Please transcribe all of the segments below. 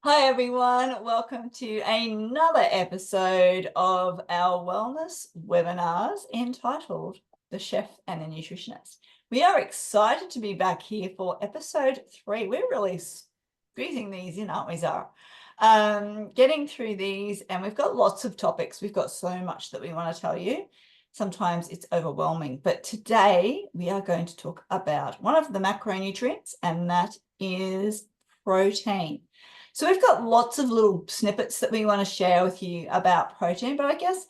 Hi everyone, welcome to another episode of our wellness webinars entitled The Chef and the Nutritionist. We are excited to be back here for episode 3. We're really squeezing these in, aren't we, Zara? Getting through these, and we've got lots of topics. We've got so much that we want to tell you. Sometimes it's overwhelming, but today we are going to talk about one of the macronutrients, and that is protein. So we've got lots of little snippets that we want to share with you about protein, but I guess,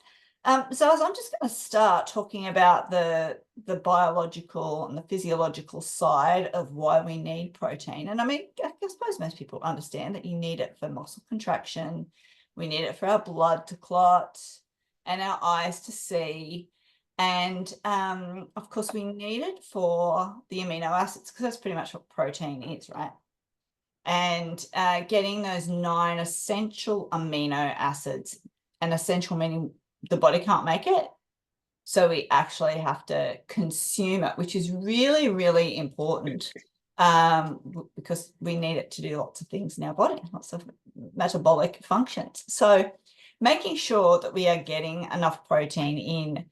so I'm just going to start talking about the biological and the physiological side of why we need protein. And I mean, I suppose most people understand that you need it for muscle contraction, we need it for our blood to clot and our eyes to see. And of course, we need it for the amino acids, because that's pretty much what protein is, right? And getting those 9 essential amino acids, and essential meaning the body can't make it, so we actually have to consume it, which is really, really important, because we need it to do lots of things in our body, lots of metabolic functions. So making sure that we are getting enough protein in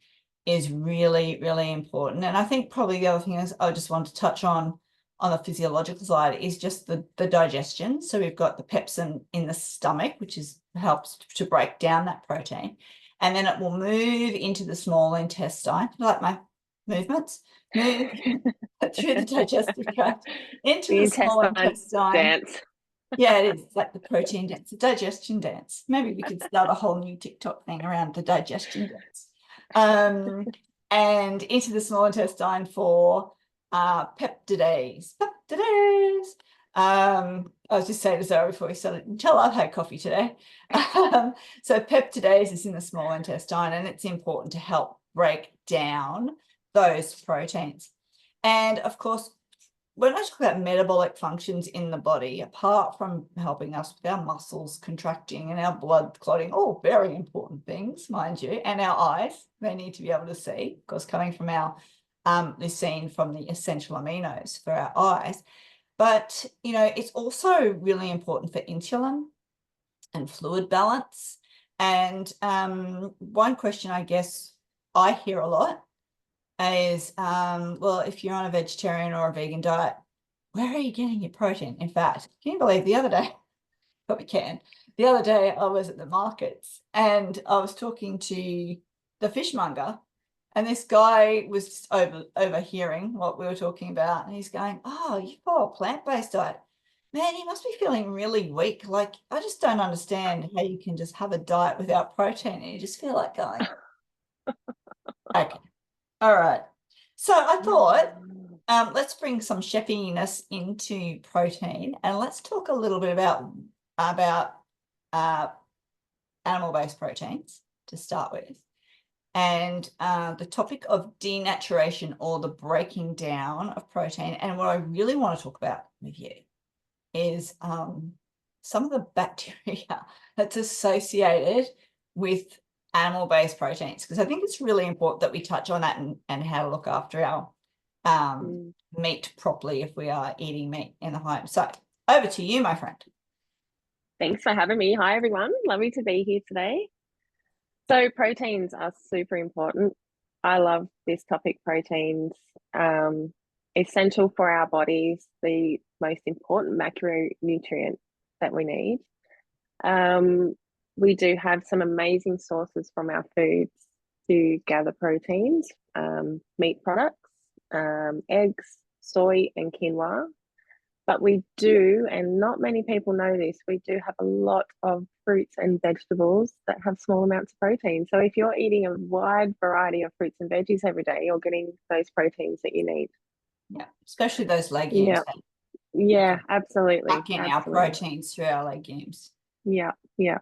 is really, really important. And I think probably the other thing is I just want to touch on the physiological side is just the digestion. So we've got the pepsin in the stomach, which helps to break down that protein. And then it will move into the small intestine, like my movements, move through the digestive tract into the small intestine. Dance. Yeah, it is. It's like the protein dance, the digestion dance. Maybe we could start a whole new TikTok thing around the digestion dance. And into the small intestine for peptidase. I was just saying to Zara before we started, tell I've had coffee today. So peptidase is in the small intestine, and it's important to help break down those proteins. And of course, when I talk about metabolic functions in the body, apart from helping us with our muscles contracting and our blood clotting, all very important things, mind you, and our eyes, they need to be able to see, because coming from our leucine from the essential aminos for our eyes. But, you know, it's also really important for insulin and fluid balance. And one question I guess I hear a lot is, well, if you're on a vegetarian or a vegan diet, where are you getting your protein? In fact, can you believe the other day, probably can, the other day I was at the markets and I was talking to the fishmonger, and this guy was overhearing what we were talking about, and he's going, oh, you've got a plant-based diet. Man, you must be feeling really weak. Like, I just don't understand how you can just have a diet without protein and you just feel like going, okay. All right. So I thought, let's bring some chefiness into protein, and let's talk a little bit about uh, animal-based proteins to start with, and the topic of denaturation, or the breaking down of protein. And what I really want to talk about with you is some of the bacteria that's associated with animal-based proteins, because I think it's really important that we touch on that and how to look after our meat properly if we are eating meat in the home. So over to you, my friend. Thanks for having me. Hi, everyone. Lovely to be here today. So proteins are super important. I love this topic, proteins. Essential for our bodies, the most important macronutrient that we need. We do have some amazing sources from our foods to gather proteins, meat products, eggs, soy, and quinoa. But we do, and not many people know this, we do have a lot of fruits and vegetables that have small amounts of protein. So if you're eating a wide variety of fruits and veggies every day, you're getting those proteins that you need. Yeah, especially those legumes. Yeah, yeah, absolutely. Pack in our proteins through our legumes. Yeah, yeah.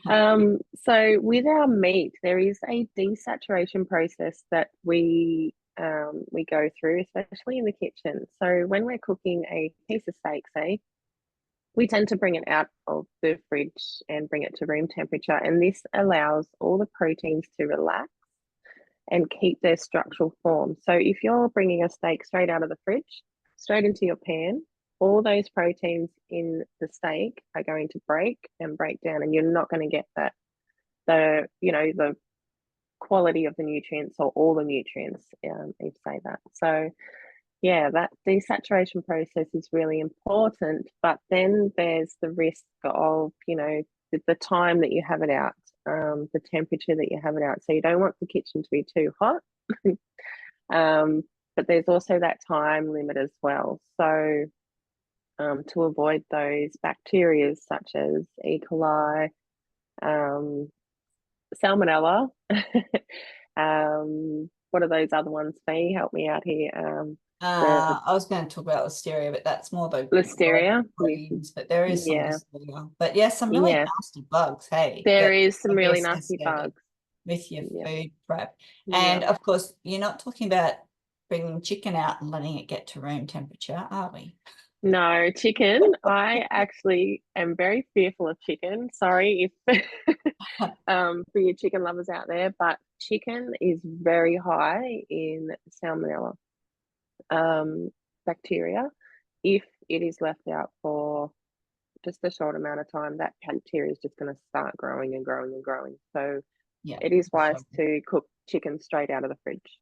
So with our meat, there is a desaturation process that we go through, especially in the kitchen. So when we're cooking a piece of steak, say, we tend to bring it out of the fridge and bring it to room temperature, and this allows all the proteins to relax and keep their structural form. So if you're bringing a steak straight out of the fridge, straight into your pan, all those proteins in the steak are going to break and break down, and you're not going to get the quality of the nutrients or all the nutrients, if you say that. So yeah, that desaturation process is really important, but then there's the risk of, the time that you have it out, the temperature that you have it out. So you don't want the kitchen to be too hot. But there's also that time limit as well. So to avoid those bacteria such as E. coli, salmonella, what are those other ones, Fee? Help me out here. The I was going to talk about listeria, but that's more the listeria. greens, but there is some Yeah, listeria. But yes, some really yeah. nasty bugs, hey, There that is some can be really nasty associated bugs. with your Yeah, food prep. yeah. And of course, you're not talking about bringing chicken out and letting it get to room temperature, are we? No, chicken. I actually am very fearful of chicken. Sorry if for your chicken lovers out there, but chicken is very high in salmonella bacteria. If it is left out for just a short amount of time, that bacteria is just going to start growing and growing and growing. So Yeah, it is for wise sure. to cook chicken straight out of the fridge.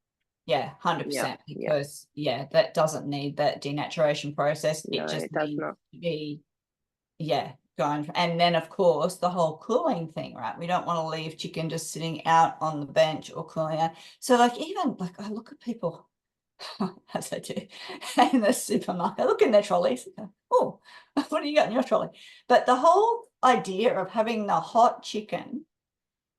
Yeah, Yeah, 100%, yeah. because yeah, that doesn't need that denaturation process. It No, just it does needs not. to be, yeah, going. And then of course the whole cooling thing, right? We don't want to leave chicken just sitting out on the bench or cooling out. So like even like I look at people as I do in the supermarket, I look in their trolleys. Oh, what do you got in your trolley? But the whole idea of having the hot chicken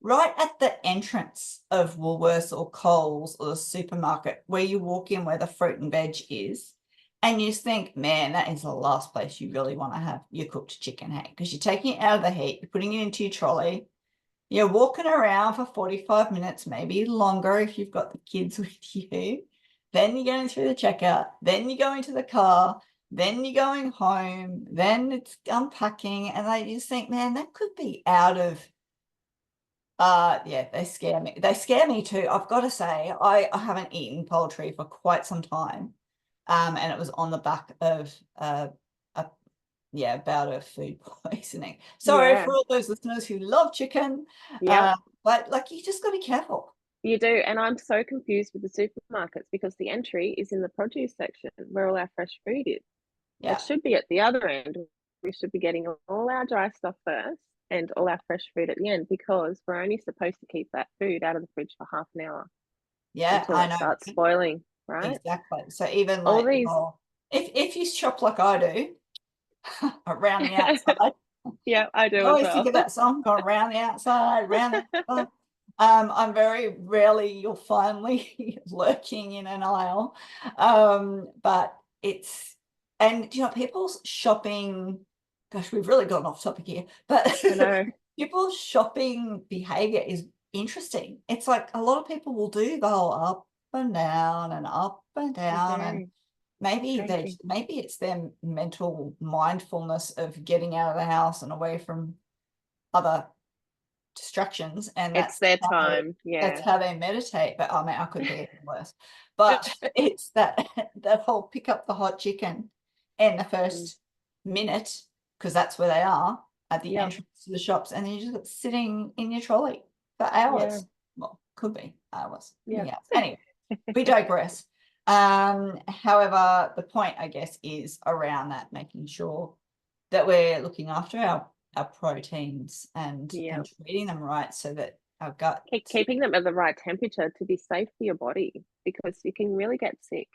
right at the entrance of Woolworths or Coles or the supermarket where you walk in where the fruit and veg is, and you just think, man, that is the last place you really want to have your cooked chicken, hey? Because you're taking it out of the heat, you're putting it into your trolley, you're walking around for 45 minutes, maybe longer if you've got the kids with you. Then you're going through the checkout, then you're going to the car, then you're going home, then it's unpacking, and I just think, man, that could be out of yeah, they scare me. They scare me too. I've got to say, I haven't eaten poultry for quite some time. And it was on the back of a yeah, bout of food poisoning. Sorry Yeah, for all those listeners who love chicken. yep. But like you just gotta be careful. You do. And I'm so confused with the supermarkets because the entry is in the produce section where all our fresh food is. It Yeah. should be at the other end. We should be getting all our dry stuff first and all our fresh food at the end because we're only supposed to keep that food out of the fridge for half an hour Yeah, until I it know. starts spoiling, right? Exactly. So even All like the these, whole if you shop like I do around the outside. yeah, I I do as always think well. of that song, go around the outside, around the outside. I'm very rarely you'll find me lurking in an aisle. But it's and people's shopping, gosh, we've really gotten off topic here, but I know. people's shopping behavior is interesting. It's like a lot of people will do the whole up and down and up and They down and do. maybe Crazy. it's their mental mindfulness of getting out of the house and away from other distractions, and It's their time. that's Yeah. how they meditate. But I mean, I could be even worse. But it's that whole pick up the hot chicken in the Mm, first minute, because that's where they are at the yep. entrance to the shops, and then you're just sitting in your trolley for Yeah. hours. Well, could be hours. Yep. Yeah. Anyway, we digress. However, the point, I guess, is around that, making sure that we're looking after our proteins Yeah. and treating them right so that our gut. Keeping them at the right temperature to be safe for your body because you can really get sick.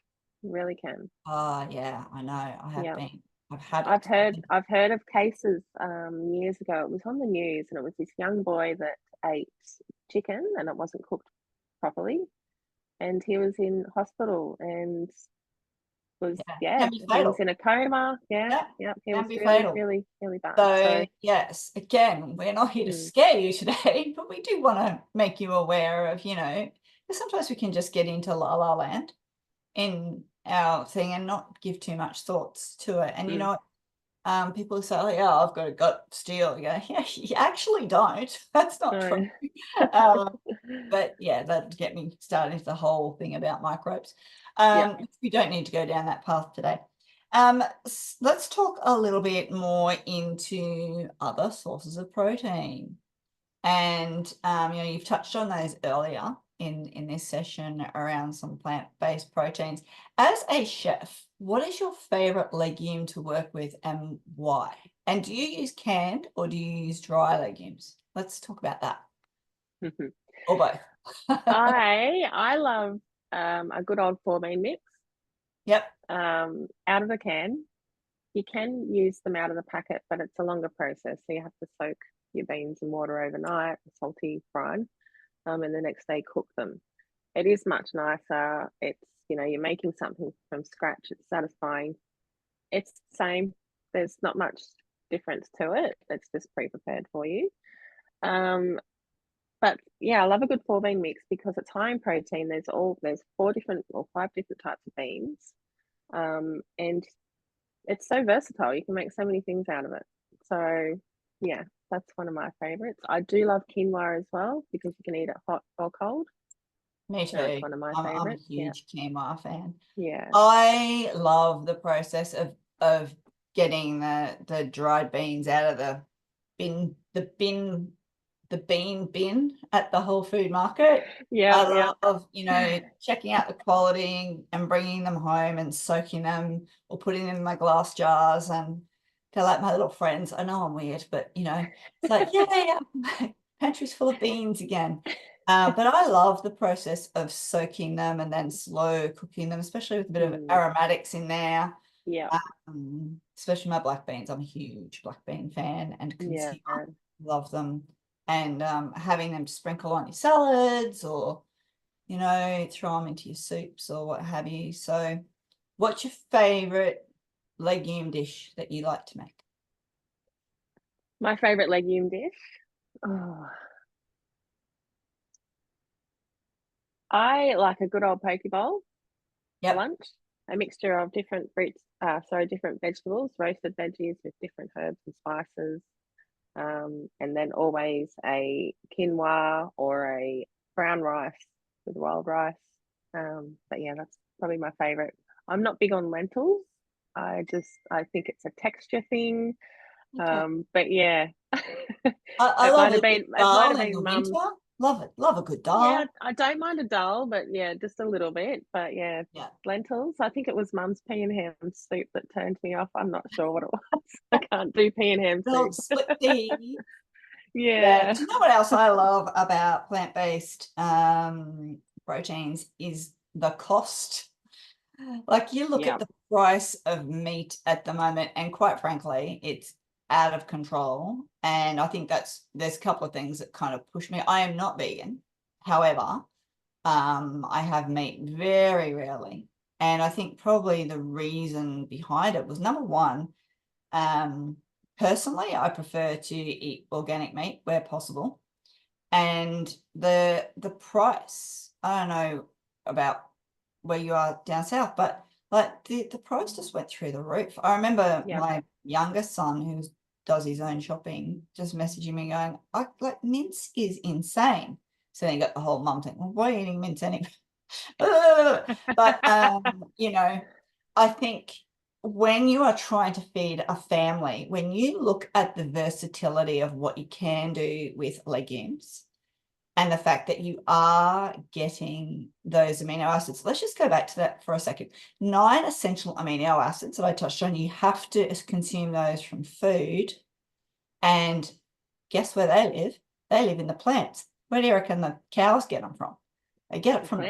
You really can. Yeah, I know. I have Yeah. been. I've had I've it. heard I've heard of cases years ago. It was on the news and it was this young boy that ate chicken and it wasn't cooked properly and he was in hospital and was Yeah, yeah, can be he was fatal. in a coma. Yeah, Yeah, yeah, he was can be really, fatal. really, really bad. So So yes, again, we're not here to mm, scare you today, but we do want to make you aware of, because sometimes we can just get into la la land in our thing and not give too much thoughts to it. And mm, people say, oh yeah, I've got a gut steel. You go, yeah, you actually don't. That's not true. no. Um, but yeah, that'd get me started into the whole thing about microbes. Yeah. We don't need to go down that path today. Let's talk a little bit more into other sources of protein. And you've touched on those earlier in this session around some plant-based proteins. As a chef, what is your favorite legume to work with and why? And do you use canned or do you use dry legumes? Let's talk about that. Or both. I love a good old 4-bean mix. Yep. Out of the can. You can use them out of the packet, but it's a longer process. So you have to soak your beans in water overnight, salty brine, and the next day cook them. It is much nicer. It's, you're making something from scratch. It's satisfying. It's the same. There's not much difference to it. It's just pre-prepared for you. But yeah, I love a good 4-bean mix because it's high in protein. There's 4 different or 5 different types of beans. And it's so versatile. You can make so many things out of it. So yeah, that's one of my favorites. I do love quinoa as well because you can eat it hot or cold. Me too. That's one of my I'm a favorites. huge quinoa fan. Yeah. I love the process of getting the dried beans out of the bean bin at the Whole Food Market. Yeah. I love, checking out the quality and bringing them home and soaking them or putting them in my glass jars. And they're like my little friends. I know I'm weird, but it's like, yeah, pantry's full of beans again. But I love the process of soaking them and then slow cooking them, especially with a bit of aromatics in there. Yeah. Especially my black beans. I'm a huge black bean fan and consumer. Yeah. Love them. And having them to sprinkle on your salads or, throw them into your soups or what have you. So what's your favorite legume dish that you like to make? My favorite legume dish. Oh, I like a good old poke bowl for Yep. lunch. A mixture of different different vegetables, roasted veggies with different herbs and spices. And then always a quinoa or a brown rice with wild rice. But yeah, that's probably my favorite. I'm not big on lentils. I think it's a texture thing. Okay. But yeah, I love a good it might have dal in the been winter. mum's. Love it. Love a good Yeah, dal. I don't mind a dal, but yeah, just a little bit. But yeah, Yeah. lentils. I think it was mum's pea and ham soup that turned me off. I'm not sure what it was. I can't do pea and ham Little soup. split pea. Yeah. Yeah. Do you know what else I love about plant-based proteins is the cost? Like you look Yeah. at the price of meat at the moment, and quite frankly, it's out of control. And I think there's a couple of things that kind of push me. I am not vegan. However, I have meat very rarely. And I think probably the reason behind it was number one, personally, I prefer to eat organic meat where possible. And the price, I don't know about where you are down south, but like the price just went through the roof. I remember Yeah. my youngest son who does his own shopping just messaging me going, I like mince is insane. So then you got the whole mum thing, well, why are you eating mince anyway? But I think when you are trying to feed a family, when you look at the versatility of what you can do with legumes and the fact that you are getting those amino acids, let's just go back to that for a second. 9 essential amino acids that I touched on, you have to consume those from food. And guess where they live? They live in the plants. Where do you reckon the cows get them from? They get it from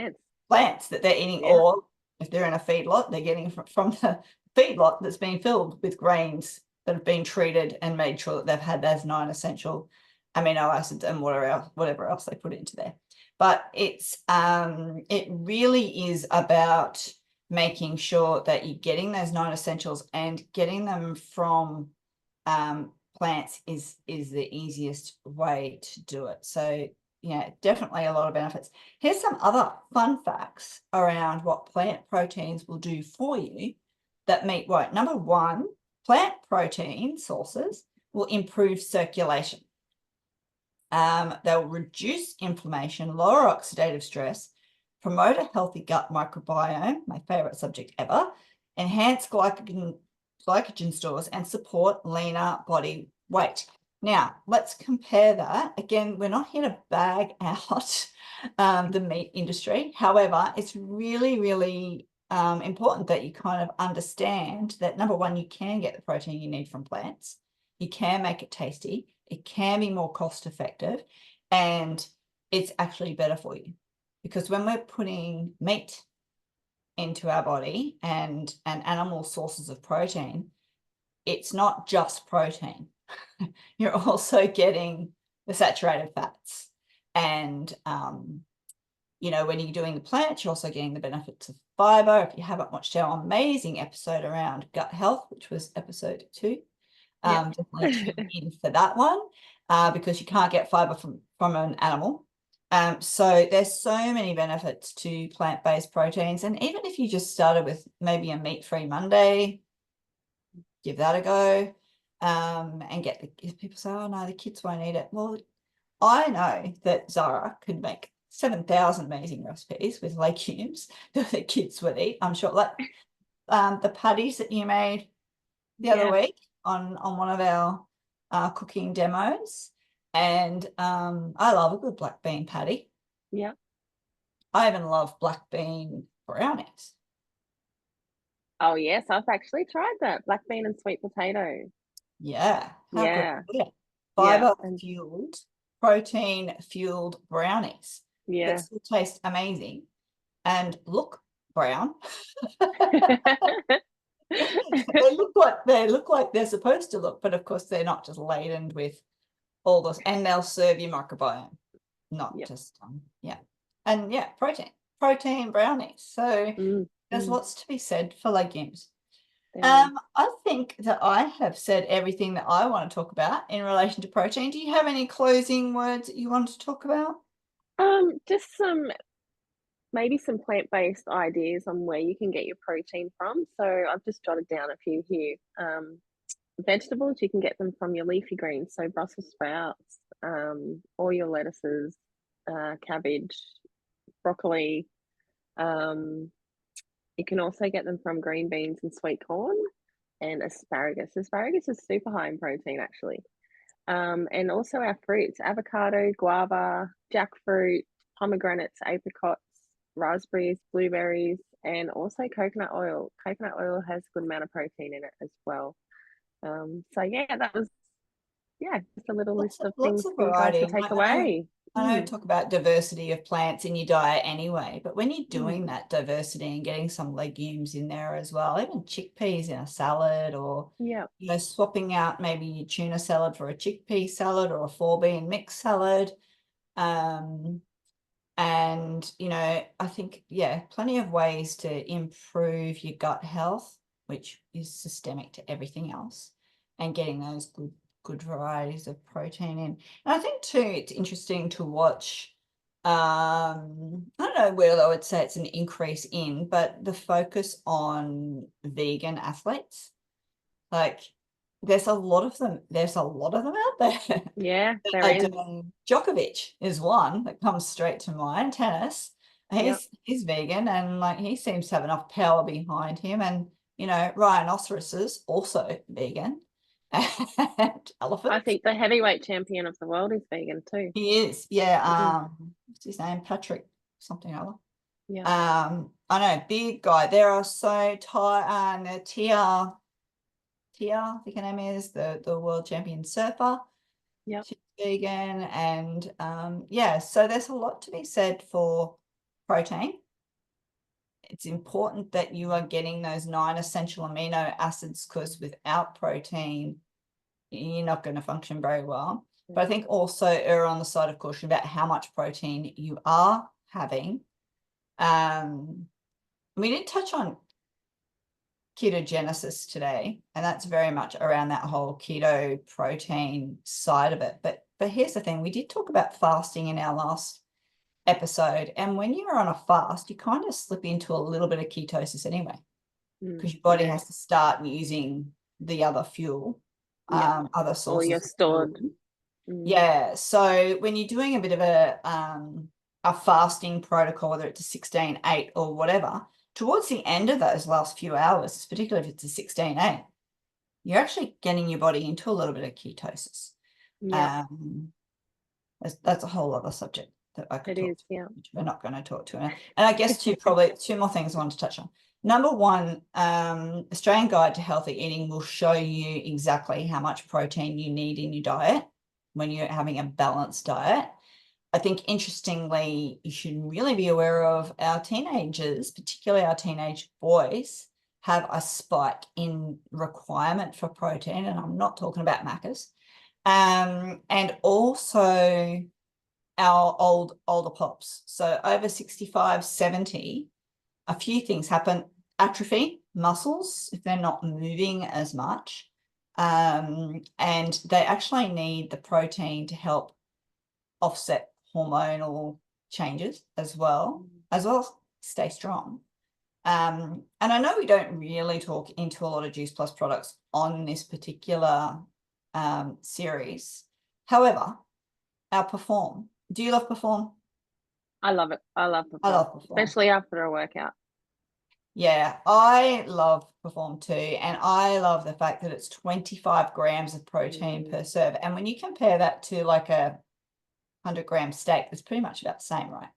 plants that they're eating, or if they're in a feedlot, they're getting from the feedlot that's been filled with grains that have been treated and made sure that they've had those 9 essential amino acids and whatever else they put into there. But it really is about making sure that you're getting those 9 essentials, and getting them from plants is the easiest way to do it. So yeah, definitely a lot of benefits. Here's some other fun facts around what plant proteins will do for you that meat won't. Number one, plant protein sources will improve circulation. They'll reduce inflammation, lower oxidative stress, promote a healthy gut microbiome, my favorite subject ever, enhance glycogen stores, and support leaner body weight. Now, let's compare that. Again, we're not here to bag out the meat industry. However, it's really, really important that you kind of understand that, number one, you can get the protein you need from plants. You can make it tasty. It can be more cost effective, and it's actually better for you. Because when we're putting meat into our body and animal sources of protein, it's not just protein. You're also getting the saturated fats. And, you know, when you're doing the plants, you're also getting the benefits of fiber. If you haven't watched our amazing episode around gut health, which was episode 2, definitely tune in for that one, because you can't get fiber from an animal. So there's so many benefits to plant-based proteins. And even if you just started with maybe a meat-free Monday, give that a go. And if people say, oh no, the kids won't eat it. Well, I know that Zara could make 7,000 amazing recipes with legumes that the kids would eat. I'm sure, like the patties that you made the other week on one of our cooking demos. And I love a good black bean patty. Yeah. I even love black bean brownies. Oh yes, I've actually tried that black bean and sweet potato. Yeah. How Yeah. good. Yeah. Yeah. Fiber-fueled, protein-fueled brownies Yeah. that still taste amazing and look brown. They look like they're supposed to look, but of course they're not just laden with all this, and they'll serve your microbiome, not just and protein brownies. So there's lots to be said for legumes. I think that I have said everything that I want to talk about in relation to protein. Do you have any closing words that you want to talk about? Just maybe some plant-based ideas on where you can get your protein from. So I've just jotted down a few here. Vegetables, you can get them from your leafy greens, so Brussels sprouts, all your lettuces, cabbage, broccoli. You can also get them from green beans and sweet corn and asparagus. Asparagus is super high in protein, actually. And also our fruits, avocado, guava, jackfruit, pomegranates, apricots, raspberries, blueberries, and also coconut oil. Coconut oil has a good amount of protein in it as well. So yeah, that was just a little list of things Lots of for you guys to variety. take away. I know talk about diversity of plants in your diet anyway, but when you're Mm. doing that diversity and getting some legumes in there as well, even chickpeas in a salad, or Yeah, you know, swapping out maybe your tuna salad for a chickpea salad or a 4-bean mixed salad. And you know, I think plenty of ways to improve your gut health, which is systemic to everything else, and getting those good varieties of protein in. And I think too, it's interesting to watch. I don't know whether I would say it's an increase in, but the focus on vegan athletes. Like, there's a lot of them. There's a lot of them out there. yeah, there is. Djokovic is one that comes straight to mind. Tennis. Yep. He's vegan, and like he seems to have enough power behind him. And you know, rhinoceroses also vegan, and elephants. I think the heavyweight champion of the world is vegan too. He is, yeah. What's his name? Patrick something or other. Yeah. I know, big guy. There are so tight. Tia, I think her name is, the world champion surfer. Yep. She's vegan. And so there's a lot to be said for protein. It's important that you are getting those 9 essential amino acids, because without protein, you're not going to function very well. But I think also err on the side of caution about how much protein you are having. We did touch on ketogenesis today, and that's very much around that whole keto protein side of it. But here's the thing, we did talk about fasting in our last episode, and when you're on a fast, you kind of slip into a little bit of ketosis anyway, because your body has to start using the other fuel, other sources. Or you're stored. Yeah, so when you're doing a bit of a fasting protocol, whether it's a 16-8 or whatever, towards the end of those last few hours, particularly if it's a 16-8, you're actually getting your body into a little bit of ketosis. Yeah, That's a whole other subject that I could it talk is. to, Yeah. which we're not going to talk to. And I guess probably two more things I want to touch on. Number one, Australian Guide to Healthy Eating will show you exactly how much protein you need in your diet when you're having a balanced diet. I think, interestingly, you should really be aware of our teenagers, particularly our teenage boys, have a spike in requirement for protein, and I'm not talking about Macca's. And also our older pops. So over 65, 70, a few things happen. Atrophy, muscles, if they're not moving as much. And they actually need the protein to help offset hormonal changes as well as stay strong. And I know we don't really talk into a lot of Juice Plus products on this particular series. However, our Perform. Do you love Perform? I love it. I love I Perform, love Perform. especially after a workout. Yeah, I love Perform too. And I love the fact that it's 25 grams of protein per serve. And when you compare that to like a 100-gram steak, it's pretty much about the same, right?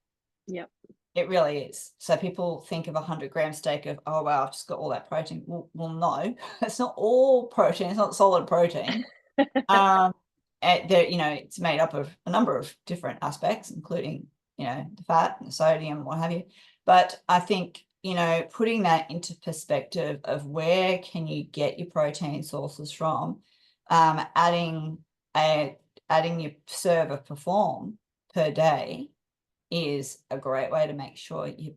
Yep. It really is. So people think of a 100-gram steak of, oh, wow, I've just got all that protein. Well, no, it's not all protein. It's not solid protein. There, it's made up of a number of different aspects, including, the fat and the sodium, what have you. But I think, putting that into perspective of where can you get your protein sources from, adding your serve of Perform per day is a great way to make sure you're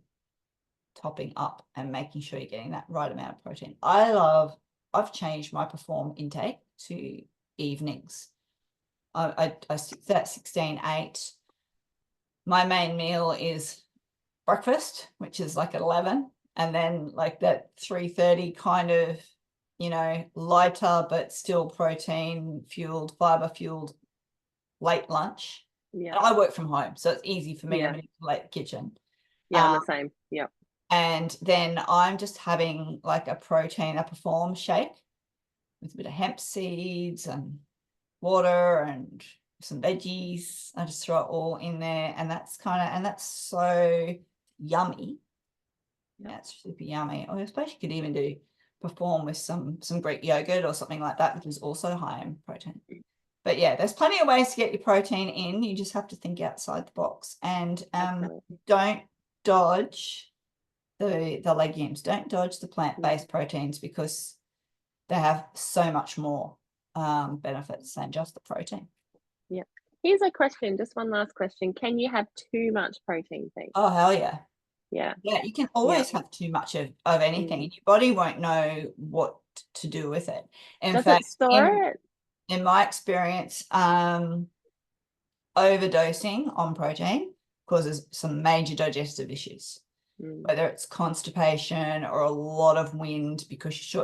topping up and making sure you're getting that right amount of protein. I've changed my Perform intake to evenings. I stick that 16-8. My main meal is breakfast, which is like at 11, and then like that 3:30 kind of, lighter but still protein fueled, fiber fueled late lunch. Yeah. And I work from home, so it's easy for me to manipulate the kitchen. Yeah, I'm the same. Yep. And then I'm just having like a Perform shake with a bit of hemp seeds and water and some veggies. I just throw it all in there, and that's so yummy. Yeah, it's super yummy. Or I suppose you could even do Perform with some Greek yogurt or something like that, which is also high in protein. But yeah, there's plenty of ways to get your protein in. You just have to think outside the box, and don't dodge the legumes. Don't dodge the plant-based proteins, because they have so much more benefits than just the protein. Yeah. Here's a question, just one last question. Can you have too much protein, please? Oh, hell yeah. Yeah. Yeah, you can always have too much of anything, and your body won't know what to do with it. In Does fact, it store it? in my experience, overdosing on protein causes some major digestive issues, whether it's constipation or a lot of wind, because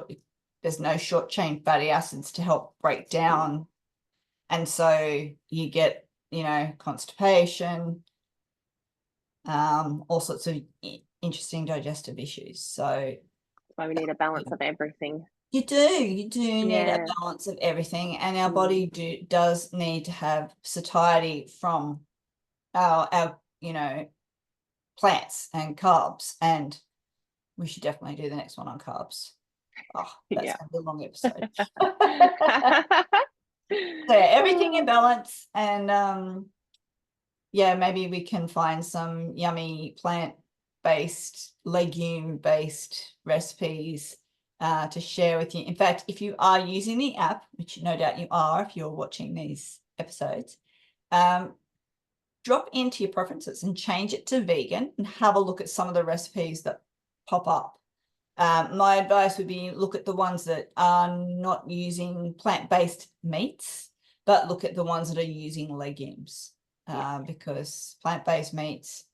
there's no short chain fatty acids to help break down. And so you get, constipation, all sorts of interesting digestive issues. So that's why we need a balance of everything. You do need a balance of everything, and our body does need to have satiety from our plants and carbs, and we should definitely do the next one on carbs. Oh, that's gonna be a long episode. So everything in balance, and maybe we can find some yummy plant-based, legume-based recipes to share with you. In fact, if you are using the app, which no doubt you are if you're watching these episodes, drop into your preferences and change it to vegan and have a look at some of the recipes that pop up. My advice would be look at the ones that are not using plant-based meats, but look at the ones that are using legumes, because plant-based meats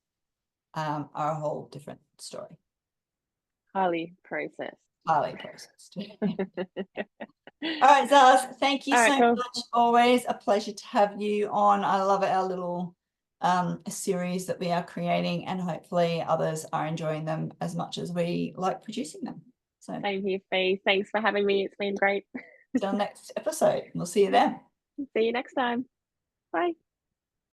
are a whole different story. Highly processed. All right, Zaz, thank you so much. Always a pleasure to have you on. I love our little a series that we are creating, and hopefully others are enjoying them as much as we like producing them. So Same here, Fee. Thanks for having me. It's been great. till next episode, we'll see you then. See you next time. Bye.